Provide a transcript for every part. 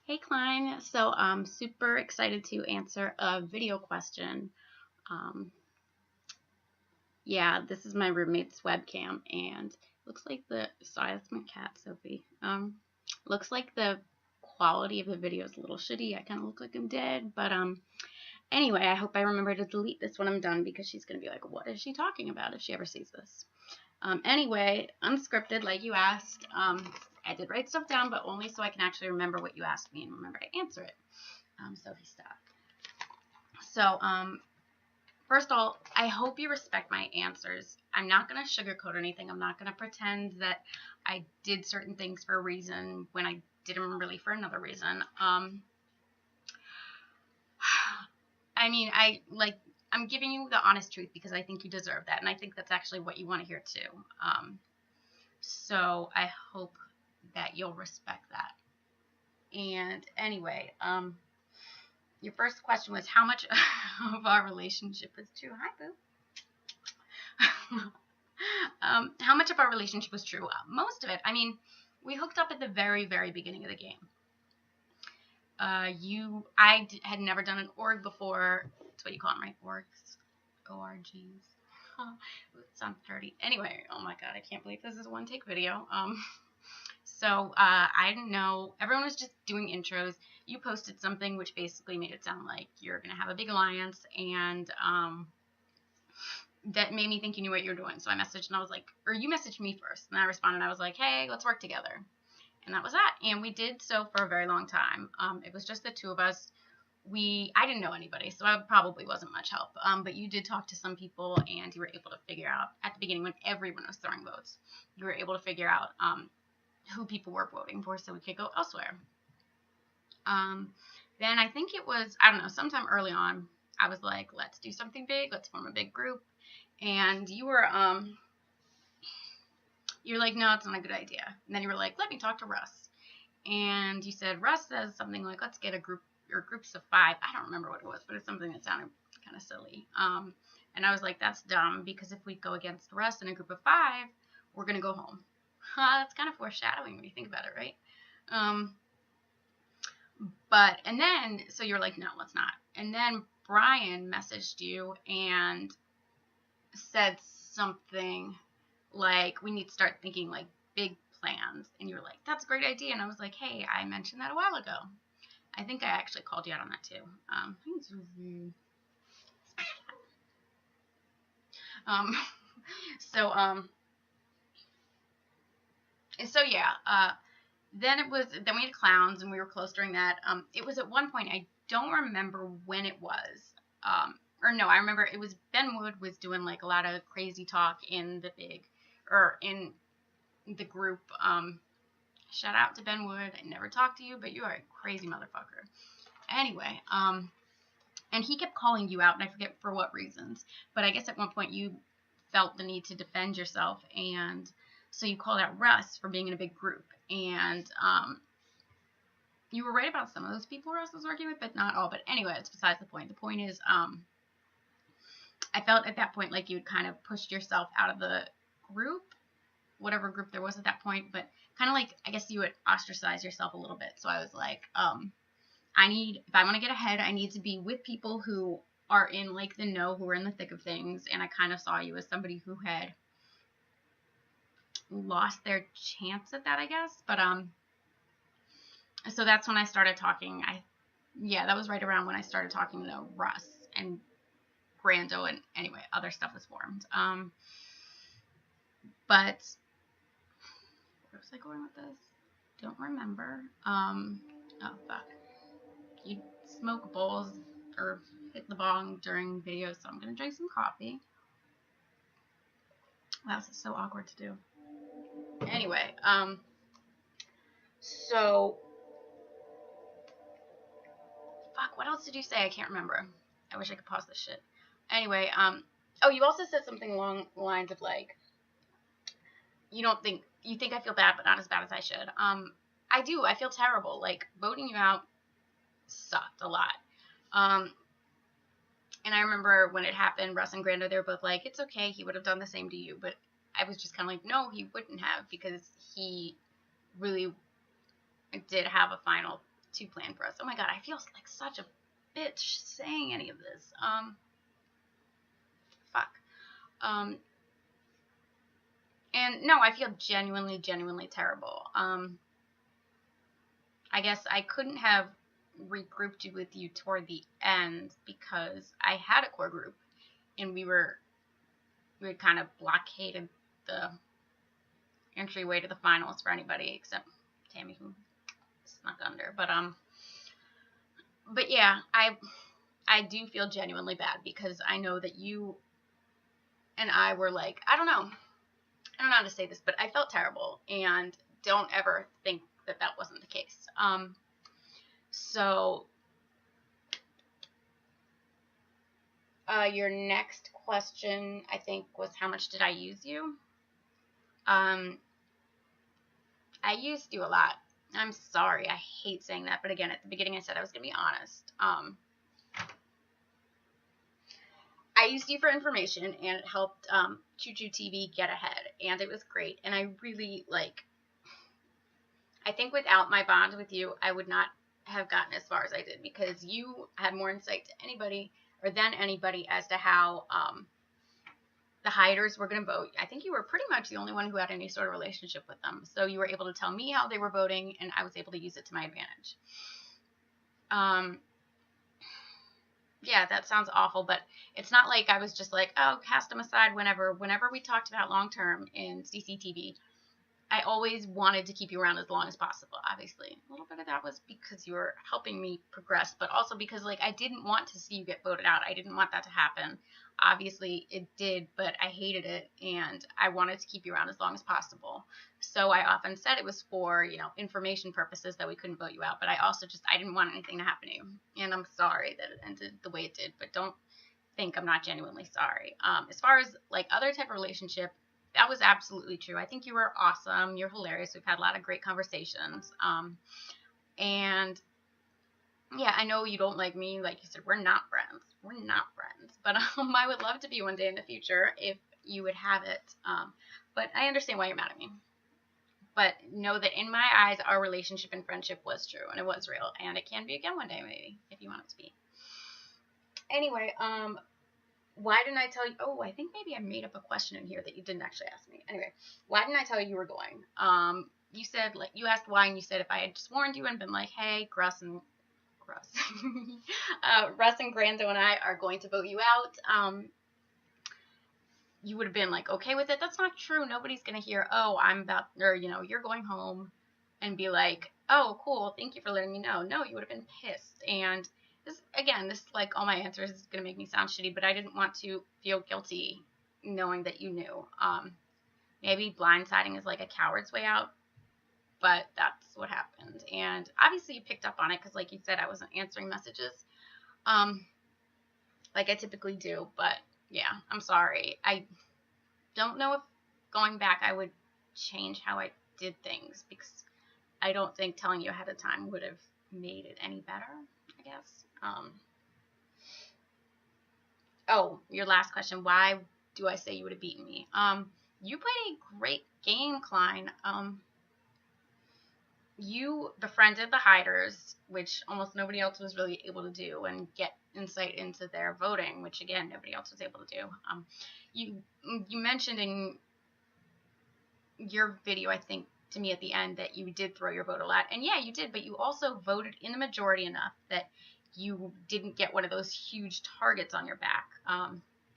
Hey Klein, so I'm super excited to answer a video question. Um, yeah, this is my roommate's webcam, and looks like sorry, that's my cat, Sophie. Looks like the quality of the video is a little shitty. I kind of look like I'm dead, but anyway, I hope I remember to delete this when I'm done because she's gonna be like, what is she talking about if she ever sees this? Anyway, unscripted, like you asked. I did write stuff down, but only so I can actually remember what you asked me and remember to answer it. Sophie, stop. So, first of all, I hope you respect my answers. I'm not going to sugarcoat anything. I'm not going to pretend that I did certain things for a reason when I did them really for another reason. I mean, I'm giving you the honest truth because I think you deserve that, and I think that's actually what you want to hear too. So I hope that you'll respect that. And anyway, your first question was how much of our relationship is true. Hi, boo. How much of our relationship was true? Most of it. I mean, we hooked up at the very, very beginning of the game. I had never done an org before. That's what you call them, right? Orgs. O-R-Gs. It sounds dirty. Anyway, oh my god, I can't believe this is a one-take video. So I didn't know. Everyone was just doing intros. You posted something which basically made it sound like you're going to have a big alliance, and that made me think you knew what you were doing. So I messaged, and I was like, or you messaged me first, and I responded. I was like, hey, let's work together. And that was that. And we did so for a very long time. It was just the two of us. I didn't know anybody, so I probably wasn't much help. But you did talk to some people, and you were able to figure out, at the beginning when everyone was throwing votes, you were able to figure out who people were voting for so we could go elsewhere. Then I think it was, I don't know, sometime early on, I was like, let's do something big. Let's form a big group. And you're like, no, it's not a good idea. And then you were like, let me talk to Russ. And you said, Russ says something like, let's get a group or groups of 5. I don't remember what it was, but it's something that sounded kind of silly. And I was like, that's dumb because if we go against Russ in a group of 5, we're going to go home. That's kind of foreshadowing when you think about it, right? And then, so you're like, no, let's not. And then Brian messaged you and said something like, we need to start thinking like big plans. And you're like, that's a great idea. And I was like, hey, I mentioned that a while ago. I think I actually called you out on that too. So yeah, then we had clowns and we were close during that. It was at one point, I don't remember when it was. Or no, I remember it was Ben Wood was doing like a lot of crazy talk in in the group. Shout out to Ben Wood. I never talked to you, but you are a crazy motherfucker. Anyway, and he kept calling you out, and I forget for what reasons. But I guess at one point you felt the need to defend yourself, and so you called out Russ for being in a big group. And you were right about some of those people Russ was working with, but not all. But anyway, it's besides the point. The point is, I felt at that point like you had kind of pushed yourself out of the group, whatever group there was at that point, but kind of like, I guess you would ostracize yourself a little bit. So I was like, if I want to get ahead, I need to be with people who are in like the know, who are in the thick of things. And I kind of saw you as somebody who had lost their chance at that, I guess. But so that's when I started talking. That was right around when I started talking to Russ and Brando, and anyway, other stuff was formed. But where was I going with this? Don't remember. Oh fuck. You smoke bowls or hit the bong during videos, so I'm gonna drink some coffee. Wow, this is so awkward to do. Anyway, so fuck, what else did you say? I can't remember. I wish I could pause this shit. Anyway, you also said something along the lines of like, you think I feel bad, but not as bad as I should. I do. I feel terrible. Like, voting you out sucked a lot. And I remember when it happened, Russ and Grando, they were both like, it's okay, he would have done the same to you. But I was just kind of like, no, he wouldn't have, because he really did have a final to plan for us. Oh my god, I feel like such a bitch saying any of this. Fuck. And no, I feel genuinely terrible. I guess I couldn't have regrouped with you toward the end because I had a core group and we had kind of blockaded the entryway to the finals for anybody except Tammy, who snuck under. But yeah, I do feel genuinely bad because I know that you and I were like, I don't know how to say this, but I felt terrible, and don't ever think that wasn't the case. So your next question, I think, was how much did I use you? I used you a lot. I'm sorry. I hate saying that, but again, at the beginning I said I was going to be honest. I used you for information, and it helped Choo Choo TV get ahead, and it was great. And I really, I think without my bond with you, I would not have gotten as far as I did, because you had more insight than anybody as to how the hiders were going to vote. I think you were pretty much the only one who had any sort of relationship with them. So you were able to tell me how they were voting, and I was able to use it to my advantage. Yeah, that sounds awful, but it's not like I was just like, oh, cast them aside whenever we talked about long-term in CCTV. I always wanted to keep you around as long as possible, obviously. A little bit of that was because you were helping me progress, but also because, I didn't want to see you get voted out. I didn't want that to happen. Obviously, it did, but I hated it, and I wanted to keep you around as long as possible. So I often said it was for, information purposes that we couldn't vote you out, but I also I didn't want anything to happen to you. And I'm sorry that it ended the way it did, but don't think I'm not genuinely sorry. As far as, other type of relationship, that was absolutely true. I think you were awesome. You're hilarious. We've had a lot of great conversations. And yeah, I know you don't like me. Like you said, we're not friends. But I would love to be one day in the future if you would have it. But I understand why you're mad at me. But know that in my eyes, our relationship and friendship was true, and it was real, and it can be again one day, maybe, if you want it to be. Anyway, why didn't I tell you? Oh, I think maybe I made up a question in here that you didn't actually ask me. Anyway, why didn't I tell you were going? You said, you asked why, and you said if I had just warned you and been like, hey, Russ and Grando and I are going to vote you out, you would have been like, okay with it. That's not true. Nobody's going to hear, oh, you're going home, and be like, oh, cool, thank you for letting me know. No, you would have been pissed. And this all my answers is going to make me sound shitty, but I didn't want to feel guilty knowing that you knew. Maybe blindsiding is like a coward's way out, but that's what happened. And obviously you picked up on it because, like you said, I wasn't answering messages like I typically do. But yeah, I'm sorry. I don't know if going back I would change how I did things, because I don't think telling you ahead of time would have made it any better, I guess. Oh, your last question. Why do I say you would have beaten me? You played a great game, Klein. You befriended the hiders, which almost nobody else was really able to do, and get insight into their voting, which again nobody else was able to do. You mentioned in your video, I think, to me at the end, that you did throw your vote a lot, and yeah, you did, but you also voted in the majority enough that you didn't get one of those huge targets on your back.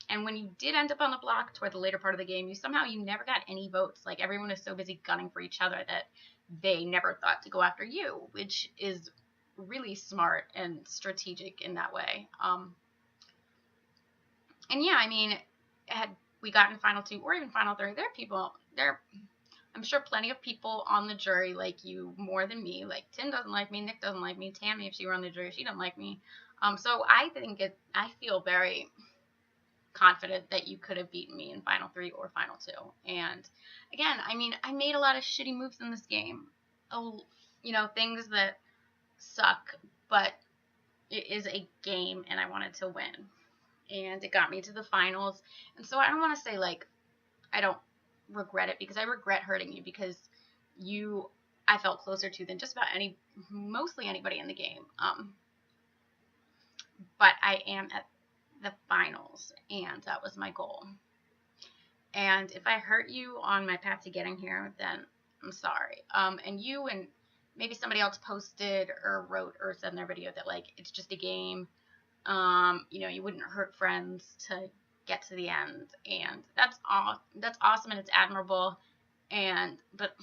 And when you did end up on the block toward the later part of the game, you never got any votes. Like, everyone was so busy gunning for each other that they never thought to go after you, which is really smart and strategic in that way. And yeah, I mean, had we gotten Final 2 or even Final 3, I'm sure plenty of people on the jury like you more than me. Like, Tim doesn't like me, Nick doesn't like me, Tammy, if she were on the jury, she doesn't like me. So I feel very confident that you could have beaten me in Final 3 or Final 2. And again, I mean, I made a lot of shitty moves in this game. Things that suck, but it is a game and I wanted to win. And it got me to the finals. And so I don't want to say, I don't regret it, because I regret hurting you, because I felt closer to than just about mostly anybody in the game. But I am at the finals, and that was my goal. And if I hurt you on my path to getting here, then I'm sorry. And you and maybe somebody else posted or wrote or said in their video that, like, it's just a game. You wouldn't hurt friends to get to the end, and that's awesome and it's admirable. But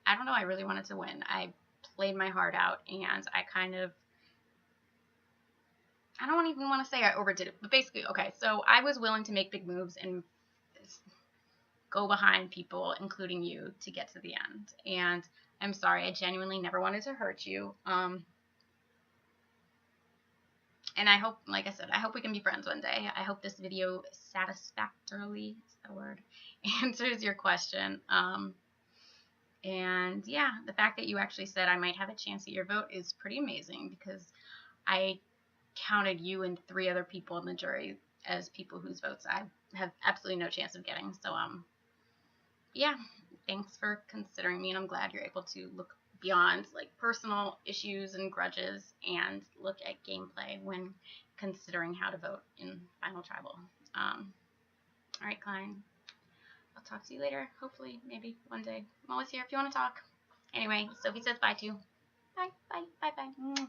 I don't know, I really wanted to win. I played my heart out, and I don't even want to say I overdid it, but basically, okay, so I was willing to make big moves and go behind people, including you, to get to the end. And I'm sorry, I genuinely never wanted to hurt you. And I hope, like I said, I hope we can be friends one day. I hope this video satisfactorily, is that a word, answers your question. And yeah, the fact that you actually said I might have a chance at your vote is pretty amazing, because I counted you and 3 other people in the jury as people whose votes I have absolutely no chance of getting. So, yeah, thanks for considering me, and I'm glad you're able to look beyond, like, personal issues and grudges and look at gameplay when considering how to vote in Final Tribal. All right, Klein. I'll talk to you later. Hopefully, maybe one day. I'm always here if you want to talk. Anyway, Sophie says bye too. Bye, bye, bye, bye.